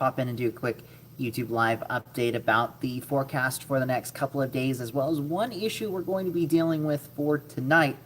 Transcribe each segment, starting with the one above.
pop in and do a quick YouTube live update about the forecast for the next couple of days, as well as one issue we're going to be dealing with for tonight.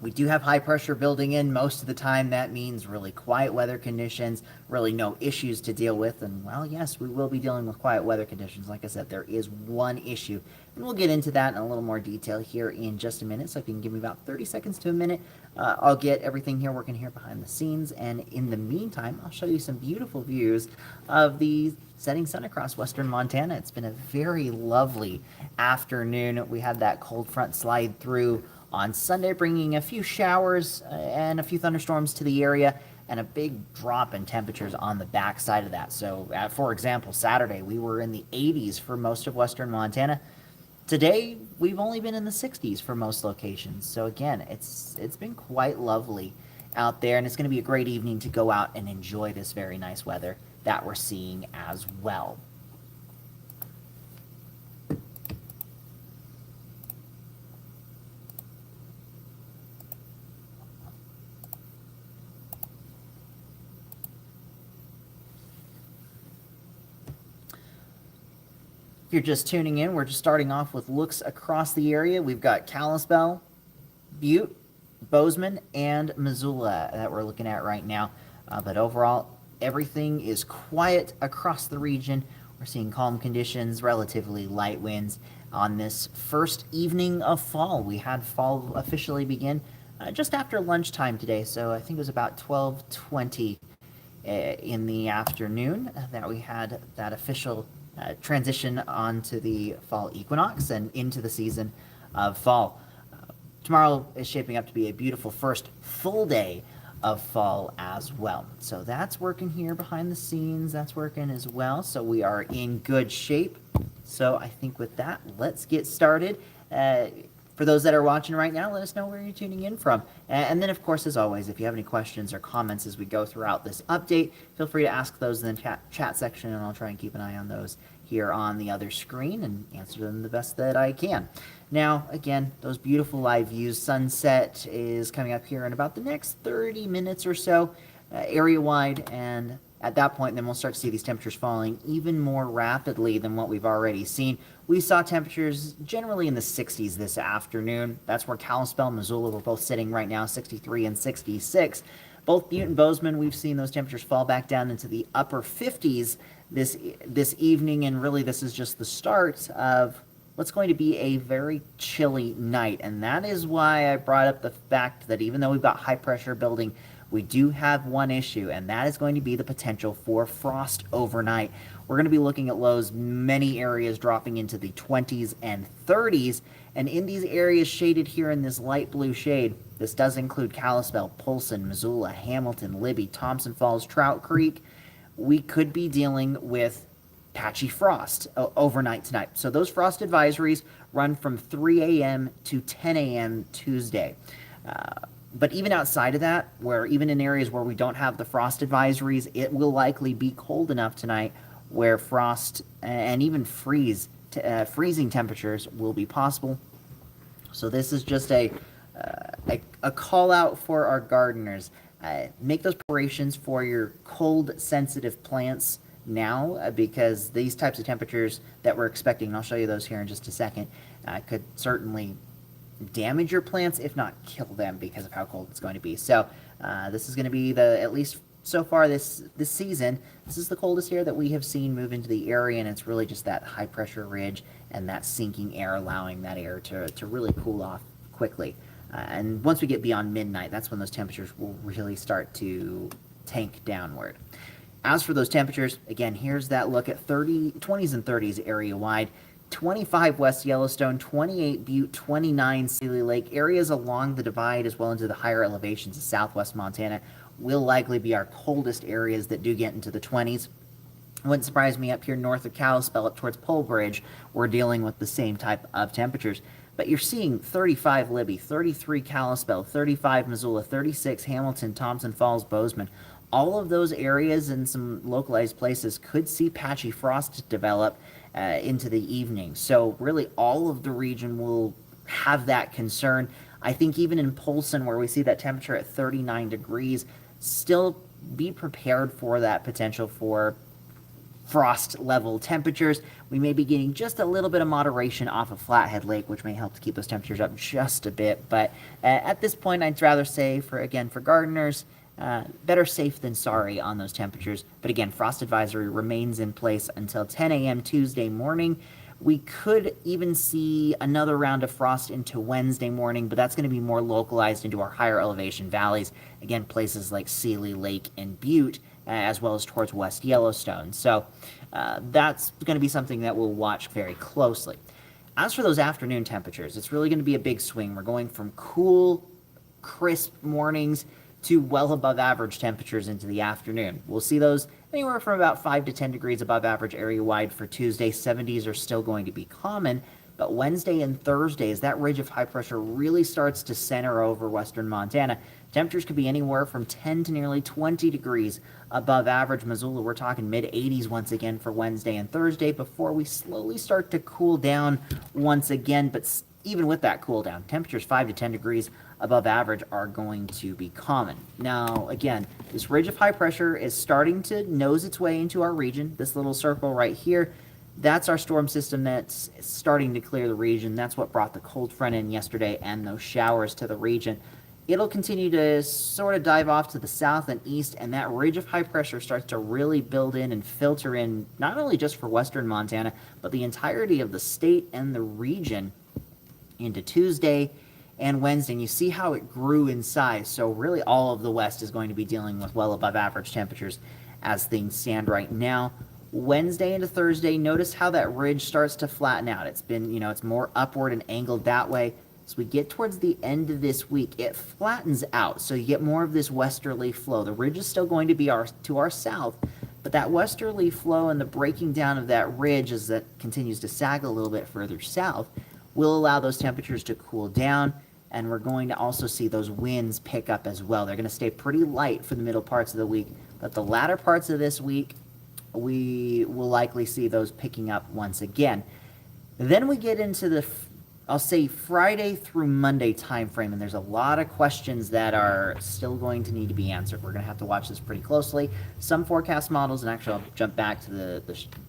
We do have high pressure building in most of the time. That means really quiet weather conditions, really no issues to deal with. And well, yes, we will be dealing with quiet weather conditions. Like I said, there is one issue, and we'll get into that in a little more detail here in just a minute. So if you can give me about 30 seconds to a minute, I'll get everything here working here behind the scenes. And in the meantime, I'll show you some beautiful views of the setting sun across western Montana. It's been a very lovely afternoon. We had that cold front slide through on Sunday, bringing a few showers and a few thunderstorms to the area, and a big drop in temperatures on the backside of that. So, for example, Saturday, we were in the 80s for most of western Montana. Today, we've only been in the 60s for most locations. So again, it's been quite lovely out there, and it's going to be a great evening to go out and enjoy this very nice weather that we're seeing as well. If you're just tuning in, we're just starting off with looks across the area. We've got Kalispell, Butte, Bozeman, and Missoula that we're looking at right now. But overall, everything is quiet across the region. We're seeing calm conditions, relatively light winds on this first evening of fall. We had fall officially begin just after lunchtime today, so I think it was about 12:20 in the afternoon that we had that official transition onto the fall equinox and into the season of fall. Tomorrow is shaping up to be a beautiful first full day of fall as well. So that's working here behind the scenes. That's working as well. So we are in good shape. So I think with that, let's get started. For those that are watching right now, let us know where you're tuning in from. And then, of course, as always, if you have any questions or comments as we go throughout this update, feel free to ask those in the chat section, and I'll try and keep an eye on those here on the other screen and answer them the best that I can. Now, again, those beautiful live views. Sunset is coming up here in about the next 30 minutes or so, area-wide, and at that point, then we'll start to see these temperatures falling even more rapidly than what we've already seen. We saw temperatures generally in the 60s this afternoon. That's where Kalispell, Missoula, we're both sitting right now, 63 and 66. Both Butte and Bozeman, we've seen those temperatures fall back down into the upper 50s this evening, and really this is just the start of what's going to be a very chilly night. And that is why I brought up the fact that even though we've got high pressure building, we do have one issue, and that is going to be the potential for frost overnight. We're going to be looking at lows, many areas dropping into the 20s and 30s, and in these areas shaded here in this light blue shade, this does include Kalispell, Polson, Missoula, Hamilton, Libby, Thompson Falls, Trout Creek. We could be dealing with patchy frost overnight tonight. So those frost advisories run from 3 a.m. to 10 a.m. Tuesday. But even outside of that, where even in areas where we don't have the frost advisories, it will likely be cold enough tonight where frost and even freezing temperatures will be possible. So this is just a call out for our gardeners. Make those preparations for your cold sensitive plants now, because these types of temperatures that we're expecting, and I'll show you those here in just a second, could certainly damage your plants, if not kill them, because of how cold it's going to be. So this is going to be at least so far this season, this is the coldest air that we have seen move into the area, and it's really just that high pressure ridge and that sinking air allowing that air to really cool off quickly. And once we get beyond midnight, that's when those temperatures will really start to tank downward. As for those temperatures, again, here's that look at 20s and 30s area wide. 25 West Yellowstone, 28 Butte, 29 Sealy Lake. Areas along the divide as well into the higher elevations of southwest Montana will likely be our coldest areas that do get into the 20s. It wouldn't surprise me up here north of Kalispell up towards Pole Bridge, we're dealing with the same type of temperatures. But you're seeing 35 Libby, 33 Kalispell, 35 Missoula, 36 Hamilton, Thompson Falls, Bozeman. All of those areas and some localized places could see patchy frost develop into the evening. So really all of the region will have that concern. I think even in Polson, where we see that temperature at 39 degrees, still be prepared for that potential for frost level temperatures. We may be getting just a little bit of moderation off of Flathead Lake, which may help to keep those temperatures up just a bit. But at this point, I'd rather say, for gardeners, better safe than sorry on those temperatures. But again, frost advisory remains in place until 10 a.m. Tuesday morning. We could even see another round of frost into Wednesday morning, but that's going to be more localized into our higher elevation valleys. Again, places like Seeley Lake and Butte, as well as towards West Yellowstone. So that's going to be something that we'll watch very closely. As for those afternoon temperatures, it's really going to be a big swing. We're going from cool, crisp mornings to well above average temperatures into the afternoon. We'll see those anywhere from about 5 to 10 degrees above average area-wide for Tuesday. 70s are still going to be common, but Wednesday and Thursday, as that ridge of high pressure really starts to center over western Montana, temperatures could be anywhere from 10 to nearly 20 degrees above average. Missoula, we're talking mid-80s once again for Wednesday and Thursday before we slowly start to cool down once again. But even with that cool down, temperatures 5 to 10 degrees above average are going to be common. Now, again, this ridge of high pressure is starting to nose its way into our region. This little circle right here, that's our storm system that's starting to clear the region. That's what brought the cold front in yesterday and those showers to the region. It'll continue to sort of dive off to the south and east, and that ridge of high pressure starts to really build in and filter in, not only just for western Montana, but the entirety of the state and the region into Tuesday and Wednesday. And you see how it grew in size. So really all of the West is going to be dealing with well above average temperatures as things stand right now. Wednesday into Thursday, notice how that ridge starts to flatten out. It's been, it's more upward and angled that way. As we get towards the end of this week, it flattens out. So you get more of this westerly flow. The ridge is still going to be to our south, but that westerly flow and the breaking down of that ridge as that continues to sag a little bit further south will allow those temperatures to cool down, and we're going to also see those winds pick up as well. They're going to stay pretty light for the middle parts of the week, but the latter parts of this week, we will likely see those picking up once again. Then we get into the, I'll say, Friday through Monday time frame, and there's a lot of questions that are still going to need to be answered. We're going to have to watch this pretty closely. Some forecast models, and actually I'll jump back to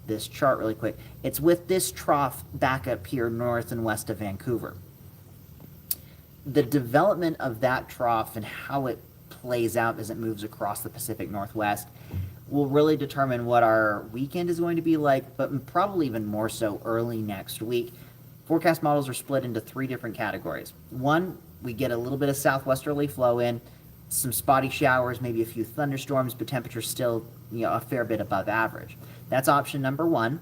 this chart really quick. It's with this trough back up here north and west of Vancouver. The development of that trough and how it plays out as it moves across the Pacific Northwest will really determine what our weekend is going to be like, but probably even more so early next week. Forecast models are split into 3 different categories. One, we get a little bit of southwesterly flow in, some spotty showers, maybe a few thunderstorms, but temperatures still, a fair bit above average. That's option number 1.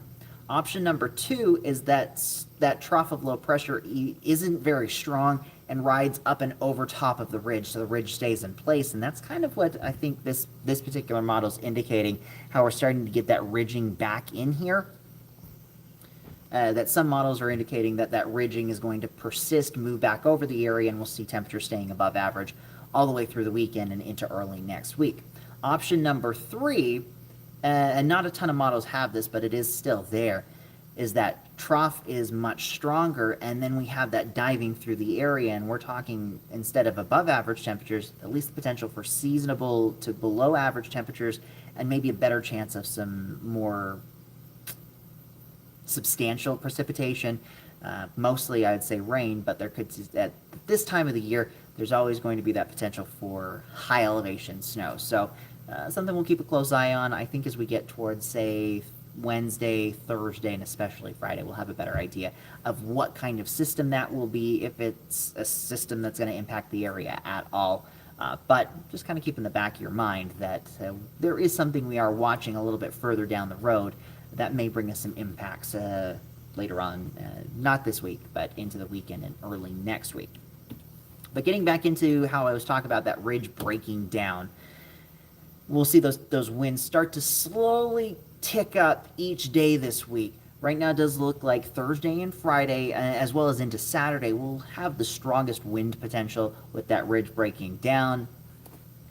Option number 2 is that trough of low pressure isn't very strong and rides up and over top of the ridge, so the ridge stays in place. And that's kind of what I think this particular model is indicating, how we're starting to get that ridging back in here. That some models are indicating that ridging is going to persist, move back over the area, and we'll see temperatures staying above average all the way through the weekend and into early next week. Option number 3, and not a ton of models have this, but it is still there, is that trough is much stronger, and then we have that diving through the area, and we're talking, instead of above average temperatures, at least the potential for seasonable to below average temperatures, and maybe a better chance of some more substantial precipitation. Mostly I would say rain, but there could, at this time of the year, there's always going to be that potential for high elevation snow. So something we'll keep a close eye on. I think as we get towards, say, Wednesday, Thursday, and especially Friday, we'll have a better idea of what kind of system that will be, if it's a system that's going to impact the area at all. But just kind of keep in the back of your mind that there is something we are watching a little bit further down the road that may bring us some impacts later on, not this week, but into the weekend and early next week. But getting back into how I was talking about that ridge breaking down, we'll see those winds start to slowly tick up each day this week. Right now it does look like Thursday and Friday, as well as into Saturday, will have the strongest wind potential with that ridge breaking down.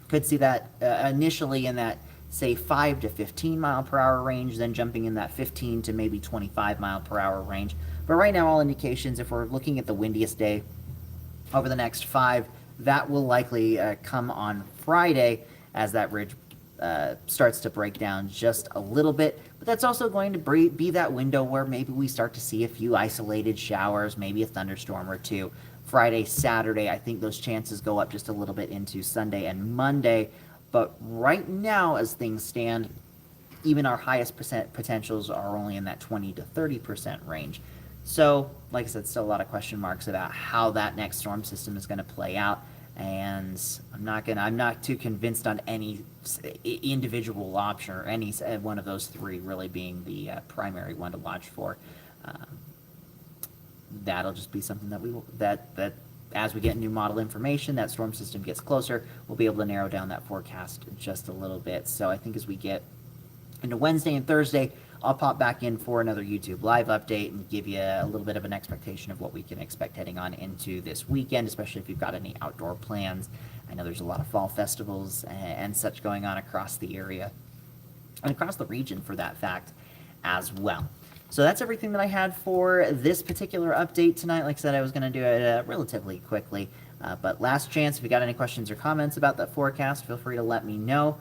Could see that initially in that, say, 5 to 15 mile per hour range, then jumping in that 15 to maybe 25 mile per hour range. But right now, all indications, if we're looking at the windiest day over the next 5, that will likely come on Friday as that ridge starts to break down just a little bit, but that's also going to be that window where maybe we start to see a few isolated showers, maybe a thunderstorm or two. Friday, Saturday, I think those chances go up just a little bit into Sunday and Monday. But right now, as things stand, even our highest potentials are only in that 20 to 30% range. So, like I said, still a lot of question marks about how that next storm system is going to play out. And I'm not too convinced on any individual option or any one of those three really being the primary one to watch for. That'll just be something that as we get new model information, that storm system gets closer, we'll be able to narrow down that forecast just a little bit. So I think as we get into Wednesday and Thursday, I'll pop back in for another YouTube live update and give you a little bit of an expectation of what we can expect heading on into this weekend, especially if you've got any outdoor plans. I know there's a lot of fall festivals and such going on across the area and across the region for that fact as well. So that's everything that I had for this particular update tonight. Like I said, I was going to do it relatively quickly, but last chance, if you got any questions or comments about that forecast, feel free to let me know.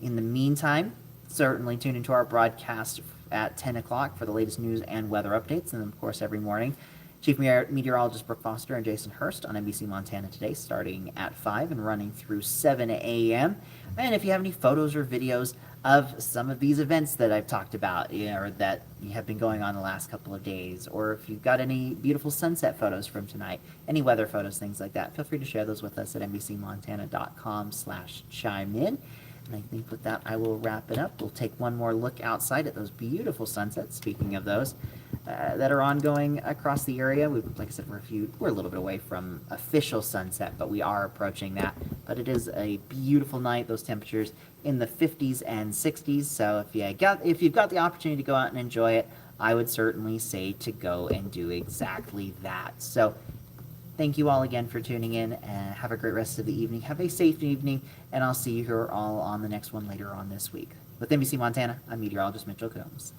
In the meantime, certainly tune into our broadcast at 10 o'clock for the latest news and weather updates, and of course every morning, Chief Meteorologist Brooke Foster and Jason Hurst on NBC Montana Today, starting at 5 and running through 7 a.m. And if you have any photos or videos of some of these events that I've talked about, or that have been going on the last couple of days, or if you've got any beautiful sunset photos from tonight, any weather photos, things like that, feel free to share those with us at NBCMontana.com/chime-in. And I think with that, I will wrap it up. We'll take one more look outside at those beautiful sunsets, speaking of those, that are ongoing across the area. Like I said, we're a little bit away from official sunset, but we are approaching that. But it is a beautiful night, those temperatures in the 50s and 60s. So if you've got the opportunity to go out and enjoy it, I would certainly say to go and do exactly that. So thank you all again for tuning in, and have a great rest of the evening. Have a safe evening, and I'll see you here all on the next one later on this week. With NBC Montana, I'm meteorologist Mitchell Combs.